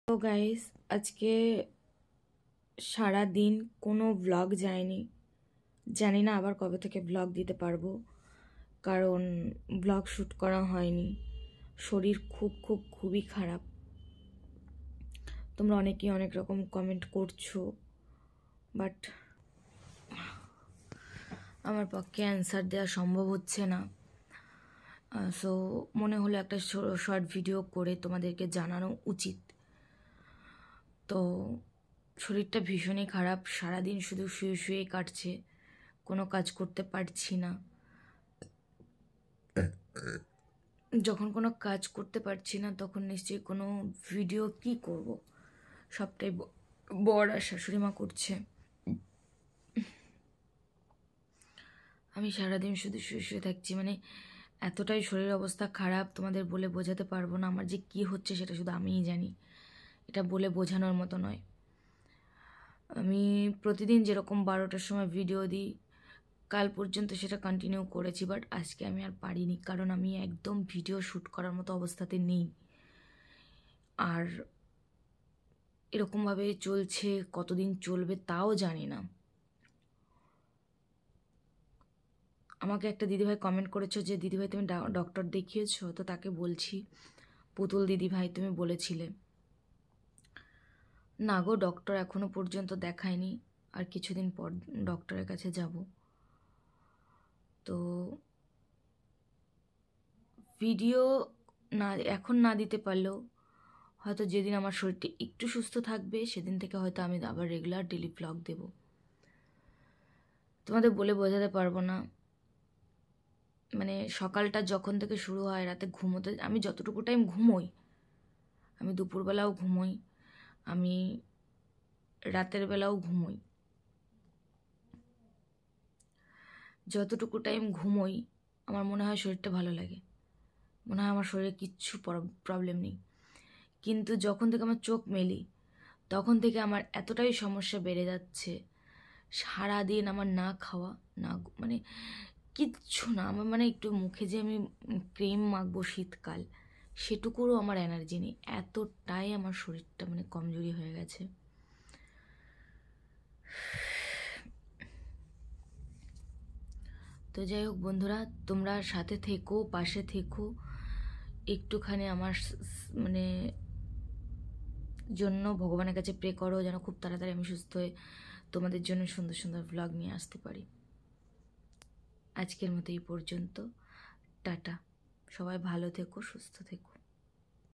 তো গাইস, আজকে সারা দিন কোনো ব্লগ যায়নি। জানি না আবার কবে থেকে ব্লগ দিতে পারবো, কারণ ব্লগ শ্যুট করা হয়নি। শরীর খুবই খারাপ। তোমরা অনেকেই অনেক রকম কমেন্ট করছো, বাট আমার পক্ষে অ্যান্সার দেওয়া সম্ভব হচ্ছে না। সো মনে হলো একটা শর্ট ভিডিও করে তোমাদেরকে জানানো উচিত। তো শরীরটা ভীষণই খারাপ, সারাদিন শুধু শুয়ে শুয়ে কাটছে, কোনো কাজ করতে পারছি না। যখন কোনো কাজ করতে পারছি না তখন নিশ্চয়ই কোনো ভিডিও কি করব, সবটাই বর আর শাশুড়ি মা করছে। আমি সারাদিন শুধু শুয়ে শুয়ে থাকছি, মানে এতটাই শরীরের অবস্থা খারাপ, তোমাদের বলে বোঝাতে পারবো না। আমার যে কি হচ্ছে সেটা শুধু আমিই জানি, এটা বলে বোঝানোর মতো নয়। আমি প্রতিদিন যেরকম 12টার সময় ভিডিও দিই, কাল পর্যন্ত সেটা কন্টিনিউ করেছি, বাট আজকে আমি আর পারিনি, কারণ আমি একদম ভিডিও শ্যুট করার মতো অবস্থাতে নেই। আর এরকমভাবে চলছে, কতদিন চলবে তাও জানি না। আমাকে একটা দিদিভাই কমেন্ট করেছো যে দিদিভাই তুমি ডক্টর দেখিয়েছো? তো তাকে বলছি, পুতুল দিদিভাই তুমি বলেছিলে না গো, ডক্টর এখনো পর্যন্ত দেখায়নি, আর কিছুদিন পর ডক্টরের কাছে যাব। তো ভিডিও না এখন না দিতে পারলেও হয়তো যেদিন আমার শরীরটা একটু সুস্থ থাকবে সেদিন থেকে হয়তো আমি আবার রেগুলার ডেলি ব্লগ দেব। তোমাদের বলে বোঝাতে পারবো না, মানে সকালটা যখন থেকে শুরু হয়, রাতে ঘুমোতে আমি যতটুকু টাইম ঘুমোই, আমি দুপুরবেলাও ঘুমোই, আমি রাতের বেলাও ঘুমোই। যতটুকু টাইম ঘুমোই আমার মনে হয় শরীরটা ভালো লাগে, মনে হয় আমার শরীরে কিচ্ছু প্রবলেম নেই। কিন্তু যখন থেকে আমার চোখ মেলি তখন থেকে আমার এতটাই সমস্যা বেড়ে যাচ্ছে। সারাদিন আমার না খাওয়া, না মানে কিচ্ছু না, আমার মানে একটু মুখে যে আমি ক্রিম মাখবো শীতকাল, সেটুকুরও আমার এনার্জি নেই। এতটাই আমার শরীরটা মানে কমজোরি হয়ে গেছে। তো যাই হোক বন্ধুরা, তোমরা সাথে থেকো, পাশে থেকো, একটুখানি আমার মানে জন্য ভগবানের কাছে প্রে করো যেন খুব তাড়াতাড়ি আমি সুস্থ হয়ে তোমাদের জন্য সুন্দর সুন্দর ব্লগ নিয়ে আসতে পারি। আজকের মতো এই পর্যন্ত, টাটা। সবাই ভালো থেকো, সুস্থ থেকো।